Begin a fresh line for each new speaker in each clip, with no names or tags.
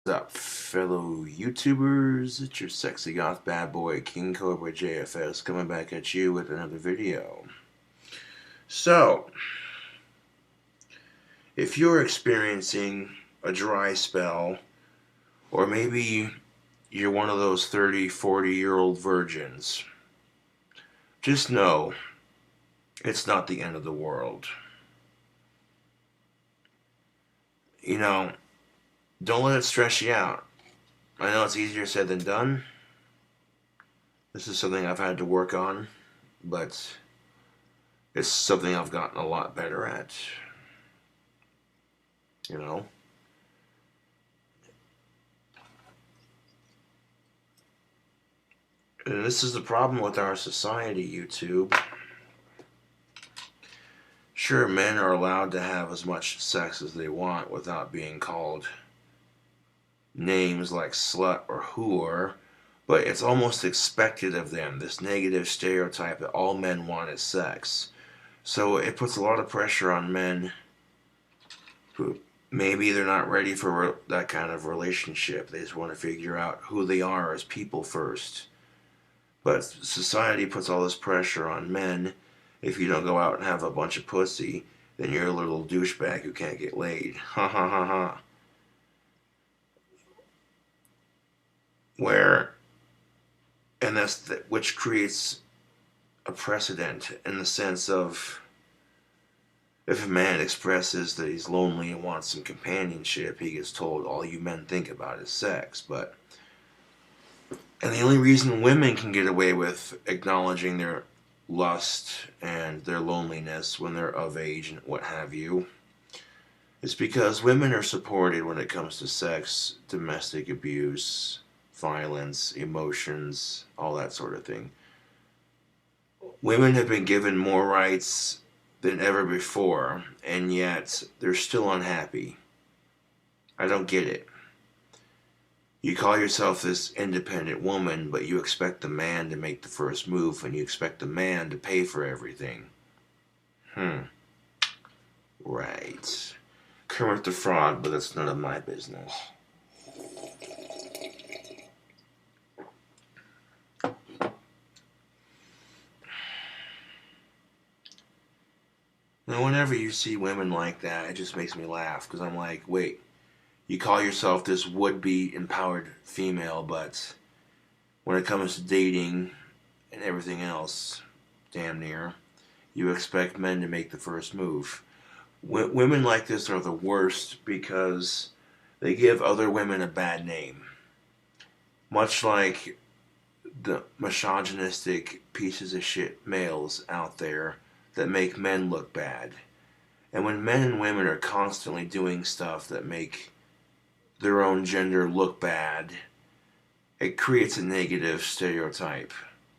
What's up, fellow YouTubers? It's your sexy goth bad boy, KINGCOBRAJFS, coming back at you with another video. So, if you're experiencing a dry spell, or maybe you're one of those 30, 40-year-old virgins, just know it's not the end of the world. You know, don't let it stress you out. I know it's easier said than done. This is something I've had to work on, but it's something I've gotten a lot better at. You know? And this is the problem with our society, YouTube. Sure, men are allowed to have as much sex as they want without being called names like slut or whore, but it's almost expected of them, this negative stereotype that all men want is sex. So it puts a lot of pressure on men who maybe they're not ready for that kind of relationship. They just want to figure out who they are as people first. But society puts all this pressure on men. If you don't go out and have a bunch of pussy, then you're a little douchebag who can't get laid. Ha ha ha ha. Which creates a precedent in the sense of if a man expresses that he's lonely and wants some companionship, he gets told all you men think about is sex. And the only reason women can get away with acknowledging their lust and their loneliness when they're of age and what have you is because women are supported when it comes to sex, domestic abuse, violence, emotions, all that sort of thing. Women have been given more rights than ever before, and yet they're still unhappy. I don't get it. You call yourself this independent woman, but you expect the man to make the first move, and you expect the man to pay for everything. Right. Kermit the Frog, but that's none of my business. Now, whenever you see women like that, it just makes me laugh, because I'm like, wait, you call yourself this would-be empowered female, but when it comes to dating and everything else, damn near, you expect men to make the first move. Women like this are the worst because they give other women a bad name. Much like the misogynistic pieces of shit males out there that make men look bad. And when men and women are constantly doing stuff that make their own gender look bad, it creates a negative stereotype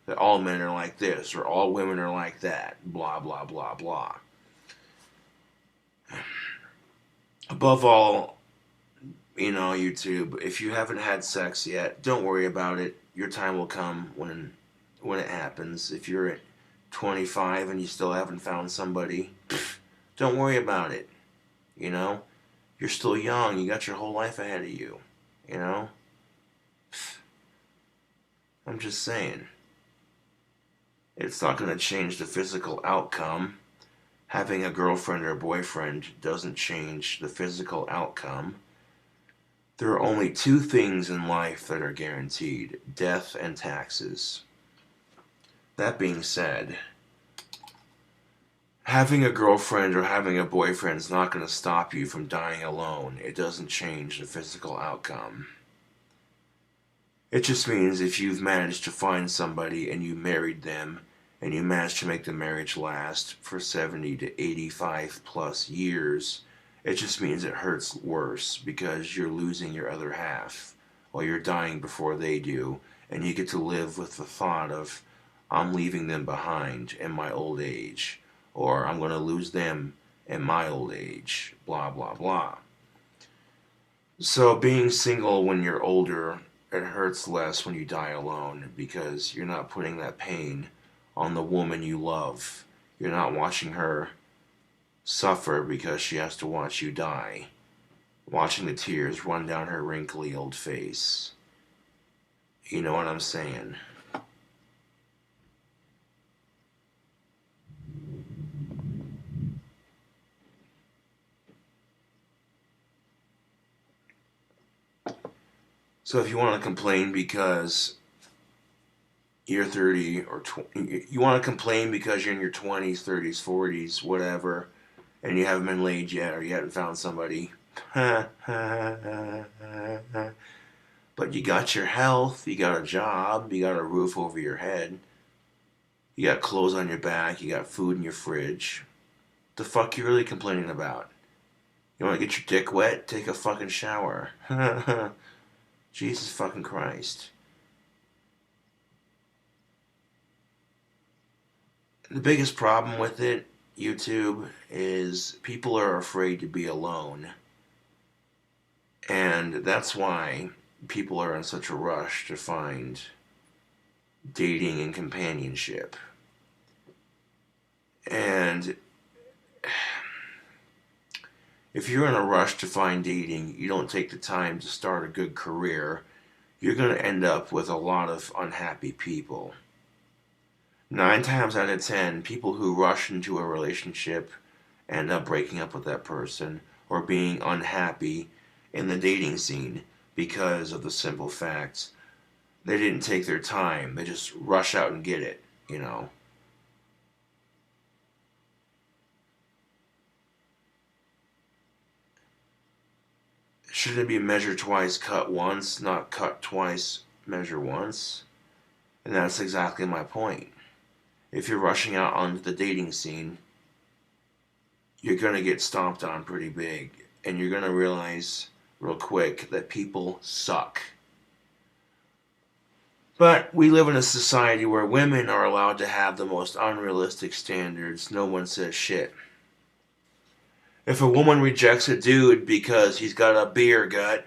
that all men are like this or all women are like that, blah, blah, blah, blah. Above all, YouTube, if you haven't had sex yet, don't worry about it. Your time will come when it happens. If you're at 25 and you still haven't found somebody, don't worry about it. You're still young. You got your whole life ahead of you. I'm just saying. It's not going to change the physical outcome. Having a girlfriend or boyfriend doesn't change the physical outcome. There are only two things in life that are guaranteed: death and taxes. That being said, having a girlfriend or having a boyfriend is not going to stop you from dying alone. It doesn't change the physical outcome. It just means if you've managed to find somebody and you married them and you managed to make the marriage last for 70 to 85 plus years, it just means it hurts worse because you're losing your other half while you're dying before they do, and you get to live with the thought of, I'm leaving them behind in my old age, or I'm going to lose them in my old age, blah, blah, blah. So being single when you're older, it hurts less when you die alone because you're not putting that pain on the woman you love. You're not watching her suffer because she has to watch you die. watching the tears run down her wrinkly old face. You know what I'm saying? So if you want to complain because you're 30 or you want to complain because you're in your 20s, 30s, 40s, whatever, and you haven't been laid yet or you haven't found somebody. But you got your health, you got a job, you got a roof over your head, you got clothes on your back, you got food in your fridge. The fuck you really complaining about? You want to get your dick wet? Take a fucking shower. Jesus fucking Christ. The biggest problem with it, YouTube, is people are afraid to be alone. And that's why people are in such a rush to find dating and companionship. And if you're in a rush to find dating, you don't take the time to start a good career, you're going to end up with a lot of unhappy people. 9 times out of 10, people who rush into a relationship end up breaking up with that person or being unhappy in the dating scene because of the simple fact they didn't take their time. They just rush out and get it, you know. Should it be measure twice, cut once, not cut twice, measure once? And that's exactly my point. If you're rushing out onto the dating scene, you're going to get stomped on pretty big. And you're going to realize real quick that people suck. But we live in a society where women are allowed to have the most unrealistic standards. No one says shit. If a woman rejects a dude because he's got a beer gut,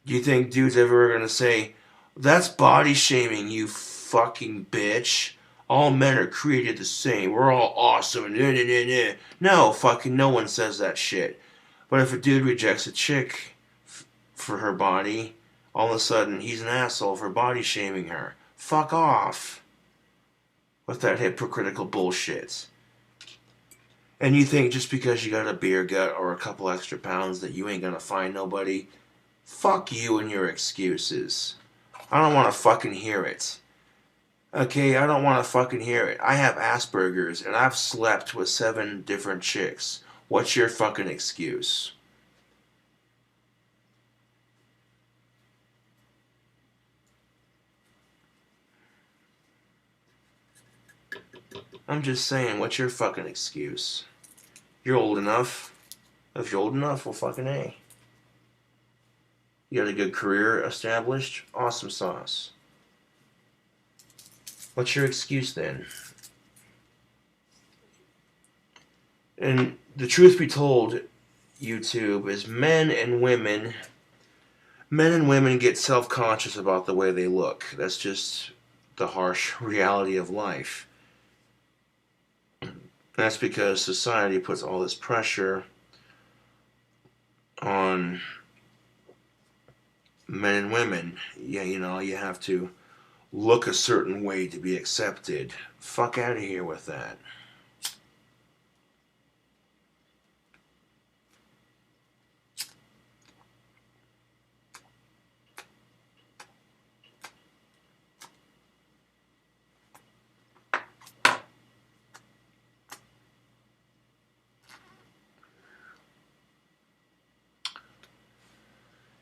do you think dude's ever going to say, that's body shaming, you fucking bitch? All men are created the same. We're all awesome. No, fucking no one says that shit. But if a dude rejects a chick for her body, all of a sudden he's an asshole for body shaming her. Fuck off. With that hypocritical bullshit. And you think just because you got a beer gut or a couple extra pounds that you ain't gonna find nobody? Fuck you and your excuses. I don't want to fucking hear it. Okay, I don't want to fucking hear it. I have Asperger's and I've slept with 7 different chicks. What's your fucking excuse? I'm just saying, what's your fucking excuse? You're old enough. If you're old enough, well, fucking A. You got a good career established? Awesome sauce. What's your excuse then? And the truth be told, YouTube, is men and women get self-conscious about the way they look. That's just the harsh reality of life. That's because society puts all this pressure on men and women. Yeah, you know, you have to look a certain way to be accepted. Fuck out of here with that.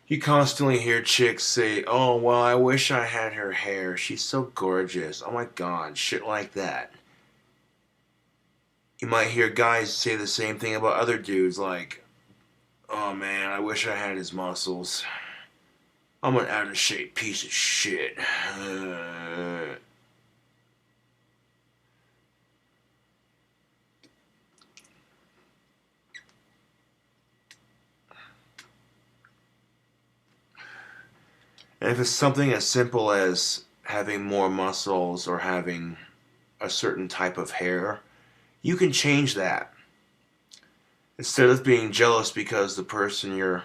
You constantly hear chicks say, oh, well, I wish I had her hair. She's so gorgeous. Oh my god, shit like that. You might hear guys say the same thing about other dudes, like, oh man, I wish I had his muscles. I'm an out of shape piece of shit. And if it's something as simple as having more muscles or having a certain type of hair, you can change that. Instead of being jealous because the person you're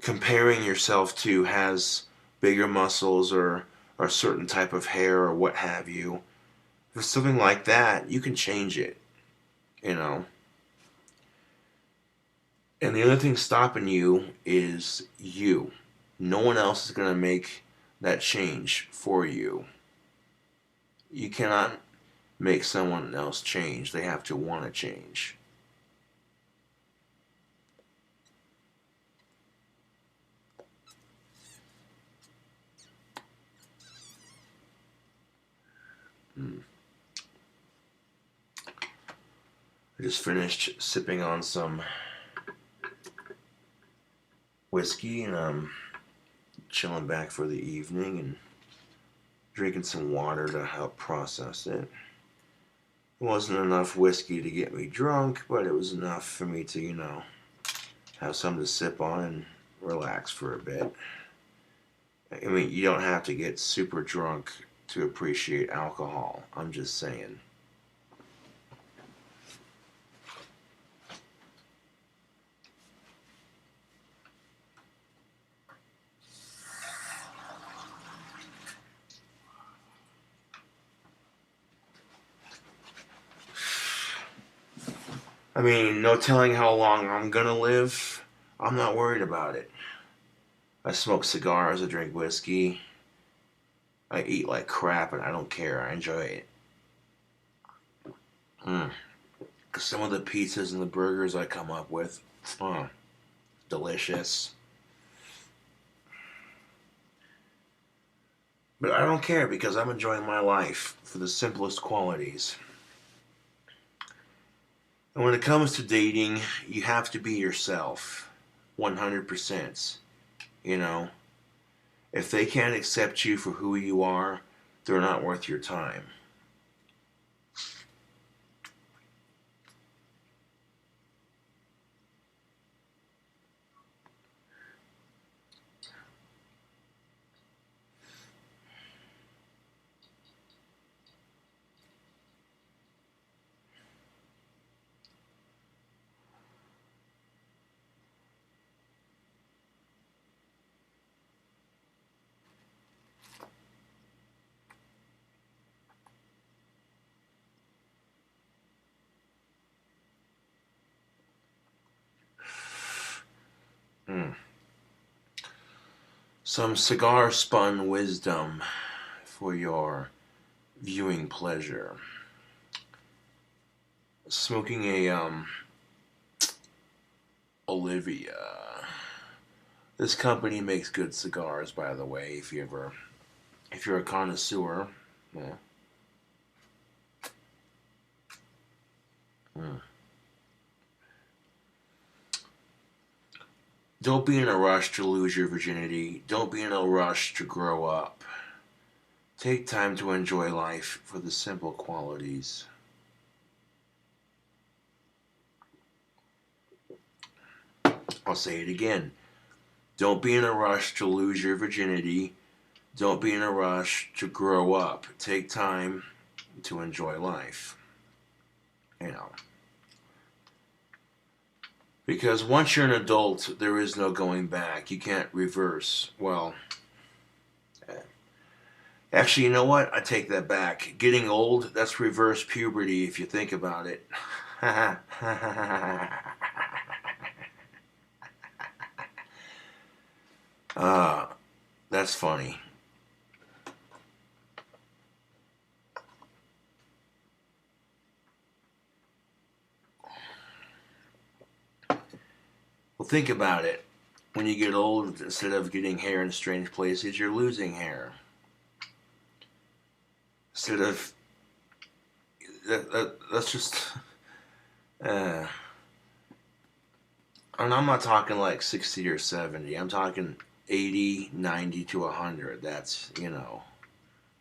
comparing yourself to has bigger muscles or a certain type of hair or what have you, if it's something like that, you can change it, you know. And the other thing stopping you is you. No one else is going to make that change for you. You cannot make someone else change. They have to want to change. I just finished sipping on some whiskey, and I'm chilling back for the evening and drinking some water to help process it. It wasn't enough whiskey to get me drunk, but it was enough for me to, have something to sip on and relax for a bit. I mean, you don't have to get super drunk to appreciate alcohol. I'm just saying. I mean, no telling how long I'm gonna live. I'm not worried about it. I smoke cigars, I drink whiskey, I eat like crap, and I don't care. I enjoy it. Some of the pizzas and the burgers I come up with, delicious. But I don't care because I'm enjoying my life for the simplest qualities. And when it comes to dating, you have to be yourself 100%. You know, if they can't accept you for who you are, they're not worth your time. Some cigar spun wisdom for your viewing pleasure. Smoking a Olivia. This company makes good cigars, by the way. If you're a connoisseur, yeah. Don't be in a rush to lose your virginity. Don't be in a rush to grow up. Take time to enjoy life for the simple qualities. I'll say it again. Don't be in a rush to lose your virginity. Don't be in a rush to grow up. Take time to enjoy life. You know. Because once you're an adult, there is no going back. You can't reverse. Well, actually, you know what? I take that back. Getting old, that's reverse puberty if you think about it. That's funny. Well, think about it. When you get old, instead of getting hair in strange places, you're losing hair. Instead of that's just. And I'm not talking like 60 or 70. I'm talking 80, 90 to 100. That's,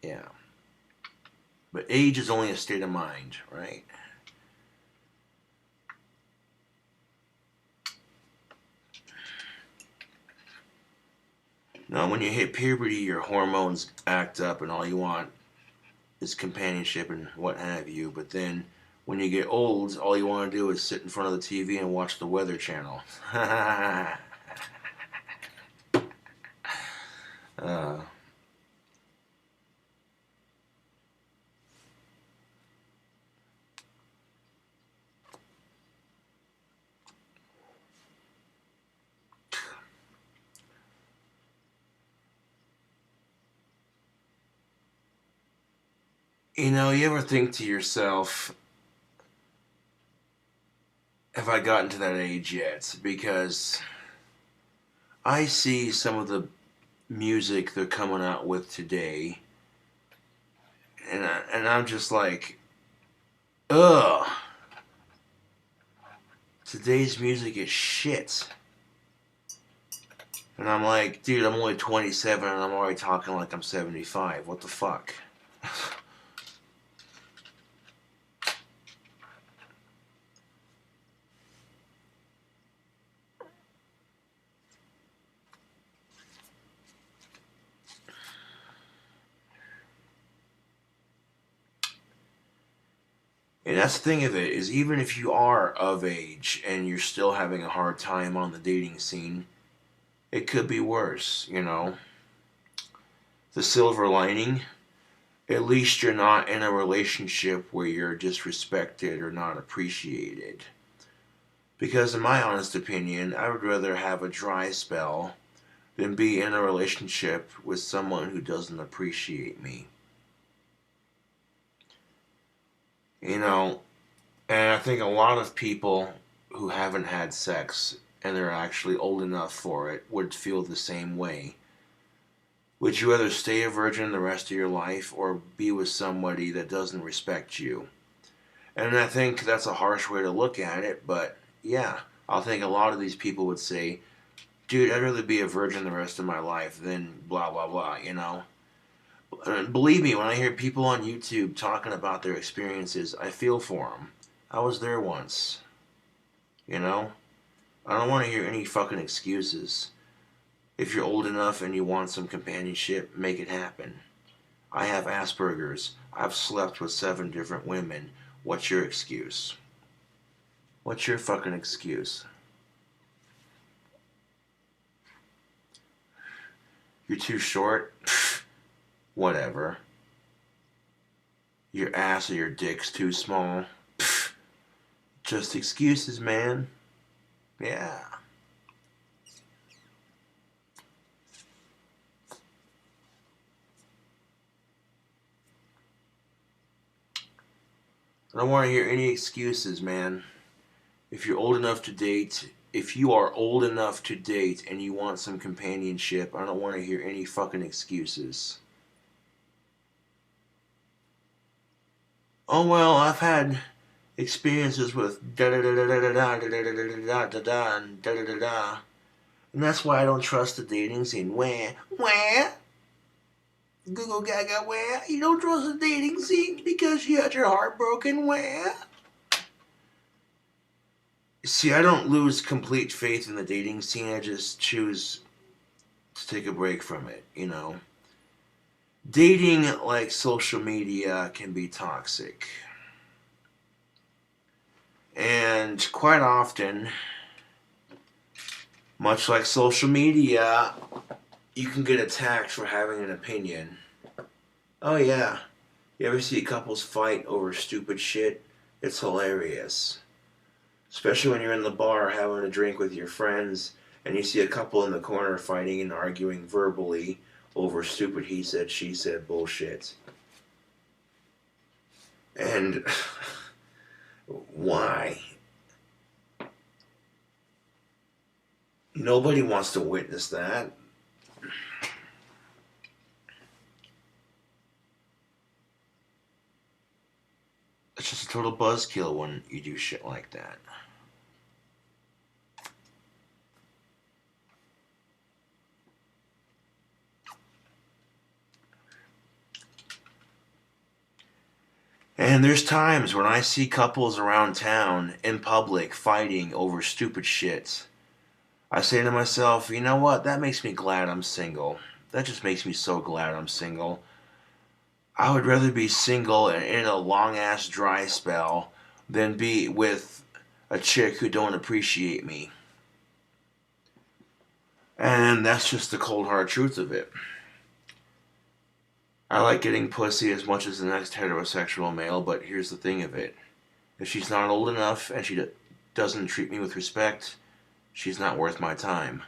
yeah. But age is only a state of mind, right? Now, when you hit puberty, your hormones act up and all you want is companionship and what have you. But then when you get old, all you want to do is sit in front of the TV and watch the Weather Channel. Uh, you know, you ever think to yourself, have I gotten to that age yet? Because I see some of the music they're coming out with today, and I'm just like, ugh, today's music is shit. And I'm like, dude, I'm only 27 and I'm already talking like I'm 75. What the fuck? And that's the thing of it, is even if you are of age and you're still having a hard time on the dating scene, it could be worse, you know? The silver lining, at least you're not in a relationship where you're disrespected or not appreciated. Because in my honest opinion, I would rather have a dry spell than be in a relationship with someone who doesn't appreciate me. You know, and I think a lot of people who haven't had sex and they're actually old enough for it would feel the same way. Would you rather stay a virgin the rest of your life or be with somebody that doesn't respect you? And I think that's a harsh way to look at it, but yeah, I think a lot of these people would say, dude, I'd rather be a virgin the rest of my life than blah, blah, blah, you know? And believe me, when I hear people on YouTube talking about their experiences, I feel for them. I was there once, you know? I don't want to hear any fucking excuses. If you're old enough and you want some companionship, make it happen. I have Asperger's. I've slept with 7 different women. What's your excuse? What's your fucking excuse? You're too short? Pfft, whatever. Your ass or your dick's too small? Pfft, just excuses, man. Yeah. I don't want to hear any excuses, man. If you're old enough to date, if you are old enough to date and you want some companionship, I don't want to hear any fucking excuses. Oh well, I've had experiences with da da da da da da da da da da da da da and da da da da, and that's why I don't trust the dating scene. Where? Google Gaga, where? You don't trust the dating scene because you had your heart broken, where? See, I don't lose complete faith in the dating scene. I just choose to take a break from it, you know. Dating, like social media, can be toxic. And quite often, much like social media, you can get attacked for having an opinion. Oh, yeah. You ever see couples fight over stupid shit? It's hilarious. Especially when you're in the bar having a drink with your friends and you see a couple in the corner fighting and arguing verbally over stupid he said, she said bullshit. And why? Nobody wants to witness that. It's just a total buzzkill when you do shit like that. And there's times when I see couples around town in public fighting over stupid shit. I say to myself, you know what? That makes me glad I'm single. That just makes me so glad I'm single. I would rather be single and in a long ass dry spell than be with a chick who don't appreciate me. And that's just the cold hard truth of it. I like getting pussy as much as the next heterosexual male, but here's the thing of it. If she's not old enough and she doesn't treat me with respect, she's not worth my time.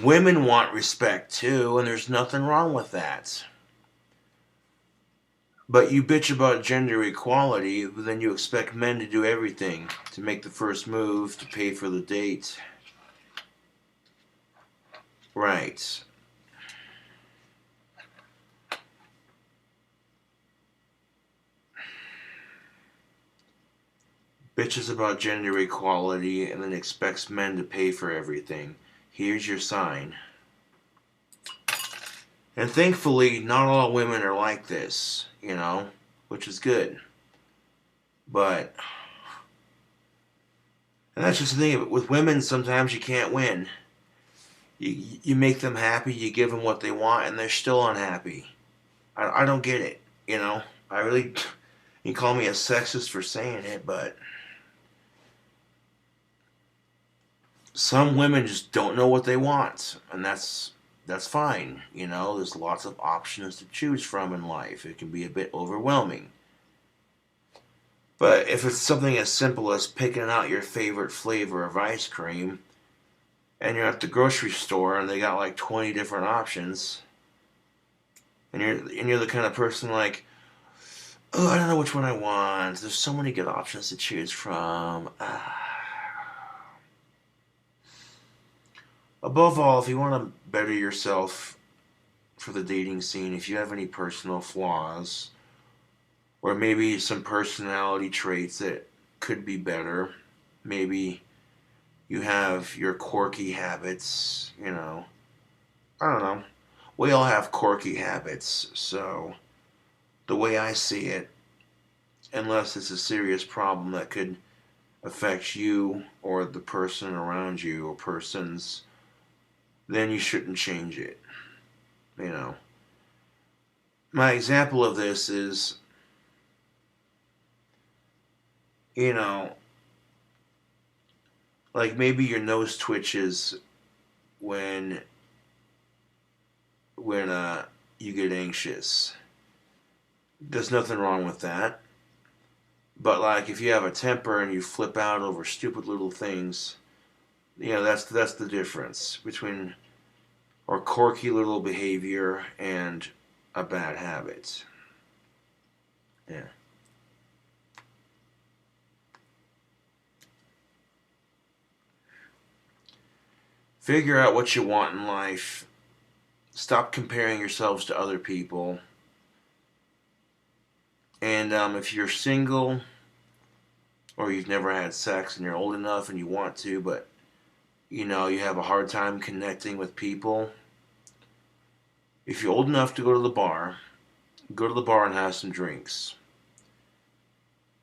Women want respect too, and there's nothing wrong with that. But you bitch about gender equality, but then you expect men to do everything, to make the first move, to pay for the date. Right. Bitches about gender equality and then expects men to pay for everything. Here's your sign. And thankfully, not all women are like this, which is good. But, and that's just the thing of it. With women, sometimes you can't win. You make them happy, you give them what they want, and they're still unhappy. I don't get it, I really, you can call me a sexist for saying it, but some women just don't know what they want, and that's fine. There's lots of options to choose from in life. It can be a bit overwhelming. But if it's something as simple as picking out your favorite flavor of ice cream, and you're at the grocery store and they got like 20 different options, and you're the kind of person like, oh, I don't know which one I want. There's so many good options to choose from. Above all, if you want to better yourself for the dating scene, if you have any personal flaws, or maybe some personality traits that could be better, maybe you have your quirky habits, I don't know. We all have quirky habits, so the way I see it, unless it's a serious problem that could affect you or the person around you or persons, then you shouldn't change it. My example of this is, like maybe your nose twitches when you get anxious. There's nothing wrong with that. But like if you have a temper and you flip out over stupid little things, that's the difference between or quirky little behavior and a bad habit. Yeah. Figure out what you want in life. Stop comparing yourselves to other people. And if you're single or you've never had sex and you're old enough and you want to, but you have a hard time connecting with people, if you're old enough to go to the bar and have some drinks.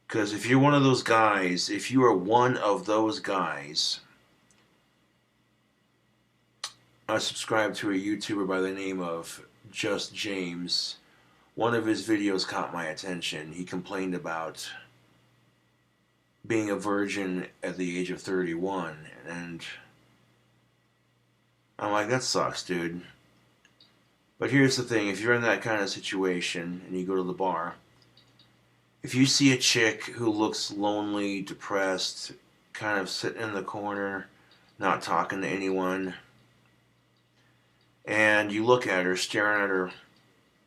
Because if you're one of those guys, if you are one of those guys, I subscribe to a YouTuber by the name of Just James. One of his videos caught my attention. He complained about being a virgin at the age of 31, and I'm like, that sucks, dude. But here's the thing, if you're in that kind of situation and you go to the bar, if you see a chick who looks lonely, depressed, kind of sitting in the corner, not talking to anyone, and you look at her, staring at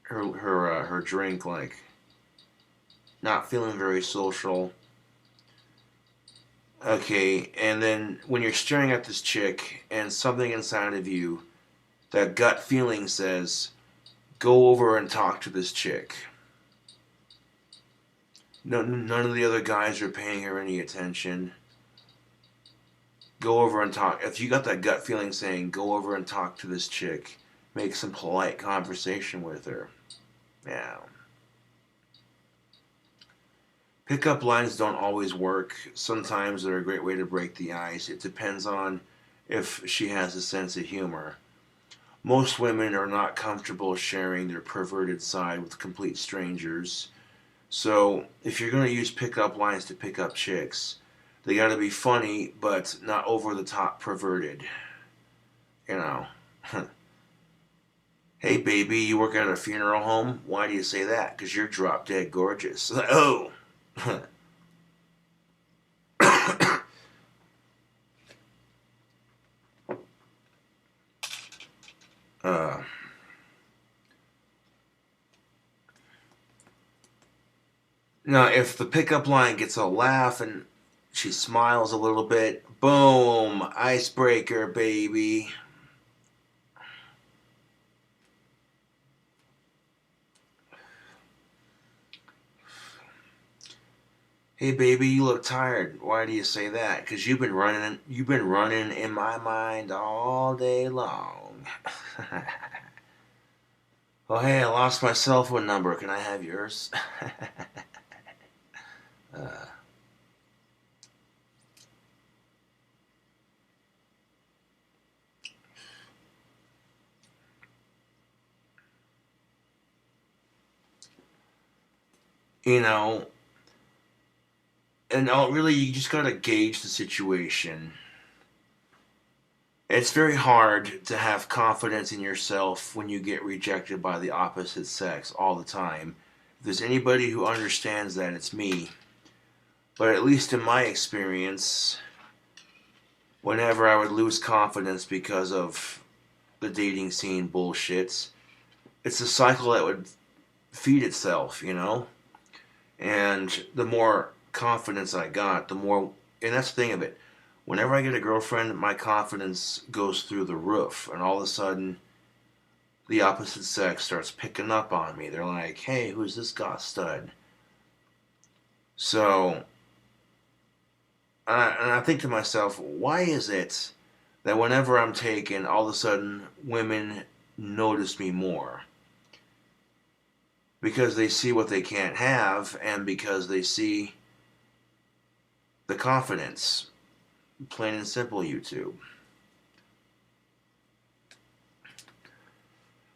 her drink, like not feeling very social. Okay, and then when you're staring at this chick and something inside of you, that gut feeling says, go over and talk to this chick. None of the other guys are paying her any attention. Go over and talk. If you got that gut feeling saying, go over and talk to this chick, make some polite conversation with her. Yeah. Pickup lines don't always work. Sometimes they're a great way to break the ice. It depends on if she has a sense of humor. Most women are not comfortable sharing their perverted side with complete strangers. So if you're gonna use pickup lines to pick up chicks, they gotta be funny, but not over the top perverted. You know. Hey baby, you work at a funeral home? Why do you say that? Because you're drop dead gorgeous. Oh. uh, Now, if the pickup line gets a laugh and she smiles a little bit, boom, icebreaker, baby. Hey baby, you look tired. Why do you say that? Because you've been running in my mind all day long. Oh hey, I lost my cell phone number. Can I have yours? uh, you know, and really, you just gotta gauge the situation. It's very hard to have confidence in yourself when you get rejected by the opposite sex all the time. If there's anybody who understands that, it's me. But at least in my experience, whenever I would lose confidence because of the dating scene bullshits, it's a cycle that would feed itself, you know? And the more confidence I got, the more. And that's the thing of it. Whenever I get a girlfriend, my confidence goes through the roof. And all of a sudden, the opposite sex starts picking up on me. They're like, hey, who's this goth stud? So, and I think to myself, why is it that whenever I'm taken, all of a sudden women notice me more? Because they see what they can't have, and because they see the confidence. Plain and simple, YouTube.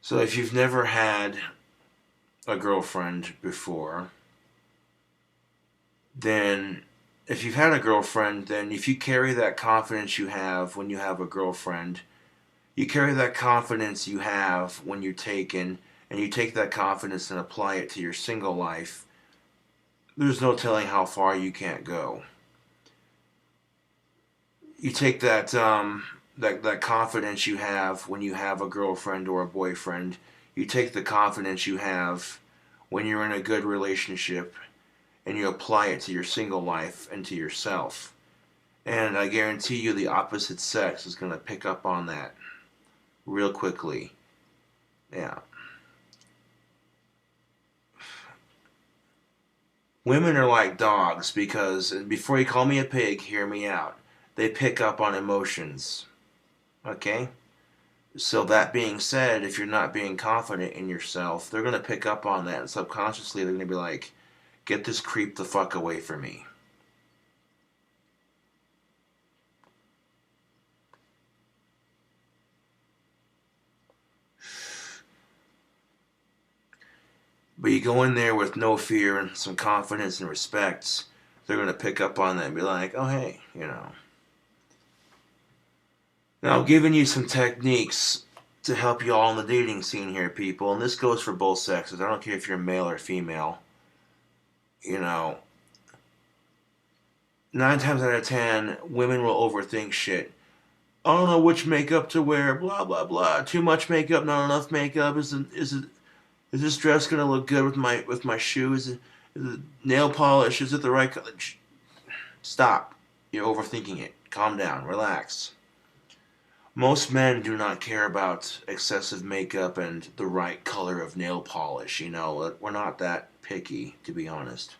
So if you've never had a girlfriend before, then if you've had a girlfriend, then if you carry that confidence you have when you have a girlfriend, you carry that confidence you have when you're taken, and you take that confidence and apply it to your single life, there's no telling how far you can't go. You take that confidence you have when you have a girlfriend or a boyfriend. You take the confidence you have when you're in a good relationship, and you apply it to your single life and to yourself. And I guarantee you the opposite sex is going to pick up on that real quickly. Yeah. Women are like dogs because, and before you call me a pig, hear me out. They pick up on emotions. Okay? So, that being said, if you're not being confident in yourself, they're going to pick up on that, and subconsciously they're going to be like, get this creep the fuck away from me. But you go in there with no fear and some confidence and respect, they're going to pick up on that and be like, oh, hey, you know. Now, I'm giving you some techniques to help you all in the dating scene here, people. And this goes for both sexes. I don't care if you're male or female. You know, 9 times out of 10, women will overthink shit. I don't know which makeup to wear, blah, blah, blah. Too much makeup, not enough makeup. Is this dress gonna look good with my shoes? Is it nail polish? Is it the right color? Stop. You're overthinking it. Calm down. Relax. Most men do not care about excessive makeup and the right color of nail polish. You know, we're not that picky, to be honest.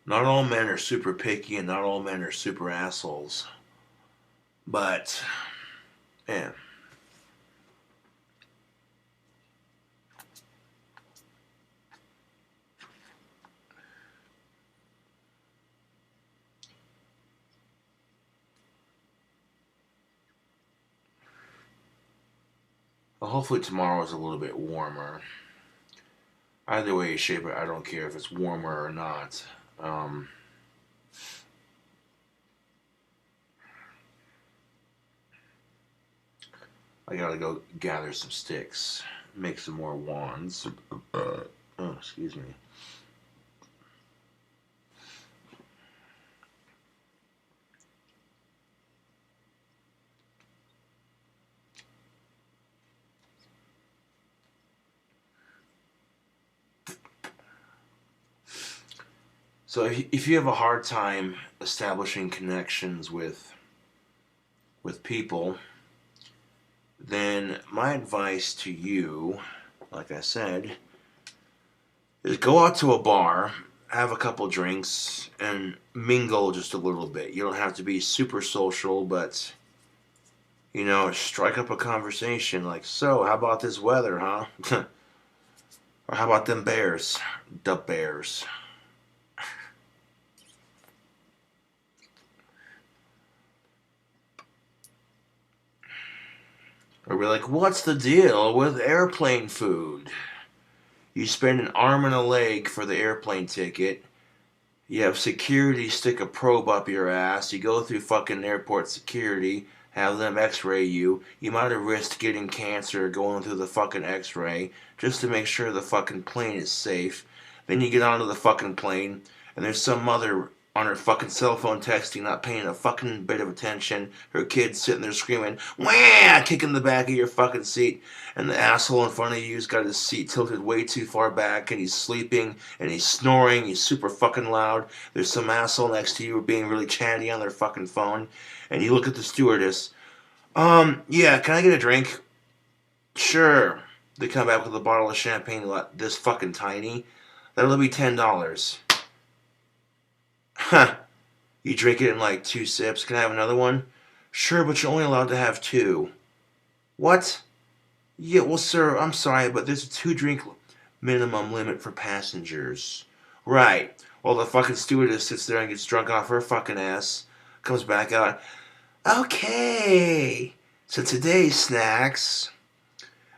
Not all men are super picky and not all men are super assholes. But, man. Well, hopefully tomorrow is a little bit warmer. Either way you shape it, I don't care if it's warmer or not. I gotta go gather some sticks, make some more wands. Oh, excuse me. So if you have a hard time establishing connections with people, then my advice to you, like I said, is go out to a bar, have a couple drinks, and mingle just a little bit. You don't have to be super social, but you know, strike up a conversation like, so, how about this weather, huh? Or how about them bears? The bears. Or be like, what's the deal with airplane food? You spend an arm and a leg for the airplane ticket. You have security stick a probe up your ass. You go through fucking airport security, have them x-ray you. You might have risked getting cancer going through the fucking x-ray just to make sure the fucking plane is safe. Then you get onto the fucking plane, and there's some mother on her fucking cell phone texting, not paying a fucking bit of attention. Her kid's sitting there screaming, wah, kicking the back of your fucking seat. And the asshole in front of you's got his seat tilted way too far back, and he's sleeping, and he's snoring, he's super fucking loud. There's some asshole next to you being really chatty on their fucking phone. And you look at the stewardess. Yeah, can I get a drink? Sure. They come back with a bottle of champagne this fucking tiny. That'll be $10. Huh. You drink it in like 2 sips. Can I have another one? Sure, but you're only allowed to have 2. What? Yeah, well, sir, I'm sorry, but there's a 2-drink minimum limit for passengers. Right. Well, the fucking stewardess sits there and gets drunk off her fucking ass. Comes back out. Okay. So today's snacks.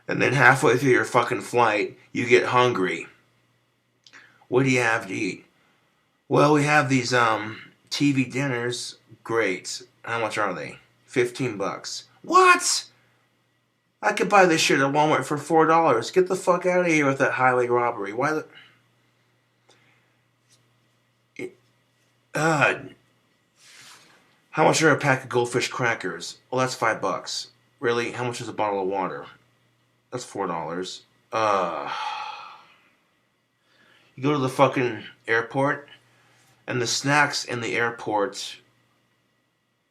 And then halfway through your fucking flight, you get hungry. What do you have to eat? Well, we have these TV dinners. Great. How much are they? $15. What? I could buy this shit at Walmart for $4. Get the fuck out of here with that highway robbery. Why the... how much are a pack of goldfish crackers? Well, that's $5. Really? How much is a bottle of water? That's $4. You go to the fucking airport, and the snacks in the airport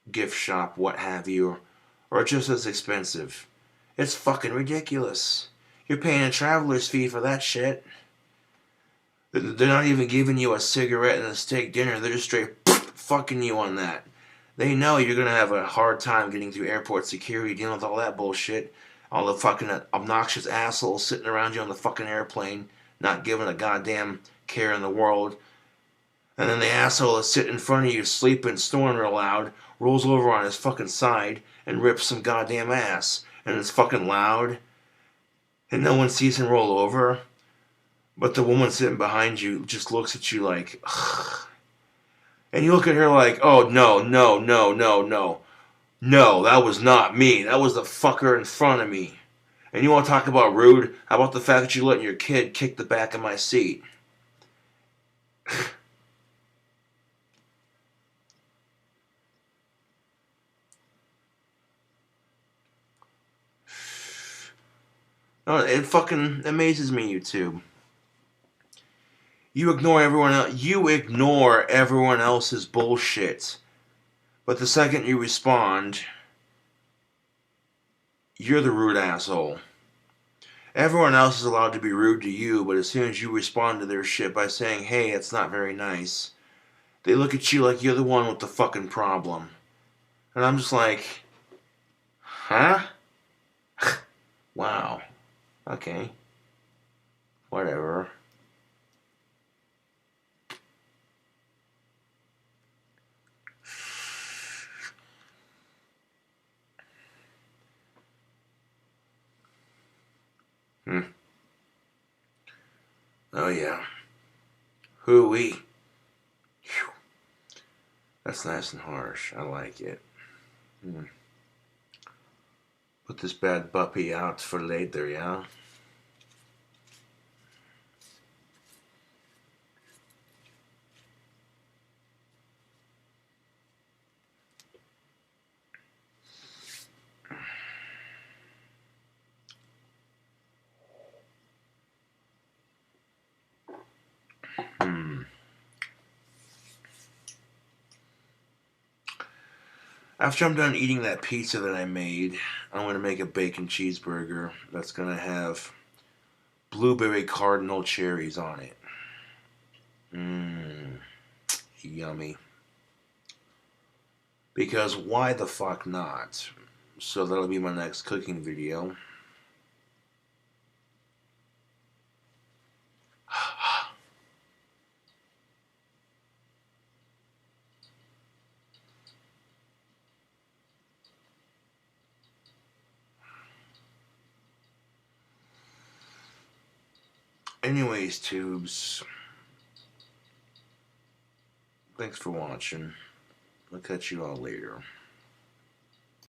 gift shop, what have you, are just as expensive. It's fucking ridiculous. You're paying a traveler's fee for that shit. They're not even giving you a cigarette and a steak dinner. They're just straight fucking you on that. They know you're going to have a hard time getting through airport security, dealing with all that bullshit. All the fucking obnoxious assholes sitting around you on the fucking airplane, not giving a goddamn care in the world. And then the asshole is sitting in front of you, sleeping, snoring real loud, rolls over on his fucking side, and rips some goddamn ass. And it's fucking loud. And no one sees him roll over. But the woman sitting behind you just looks at you like, ugh. And you look at her like, oh, no, no, no, no, no. No, that was not me. That was the fucker in front of me. And you want to talk about rude? How about the fact that you letting your kid kick the back of my seat? No, it fucking amazes me, YouTube. You ignore everyone else. You ignore everyone else's bullshit. But the second you respond, you're the rude asshole. Everyone else is allowed to be rude to you, but as soon as you respond to their shit by saying, hey, it's not very nice, they look at you like you're the one with the fucking problem. And I'm just like, huh? Wow. Okay. Whatever. Oh yeah. Hoo-wee. Phew. That's nice and harsh. I like it. Put this bad puppy out for later, yeah? After I'm done eating that pizza that I made, I'm going to make a bacon cheeseburger that's going to have blueberry cardinal cherries on it. Mmm, yummy. Because why the fuck not? So that'll be my next cooking video. Anyways, tubes, thanks for watching. I'll catch you all later.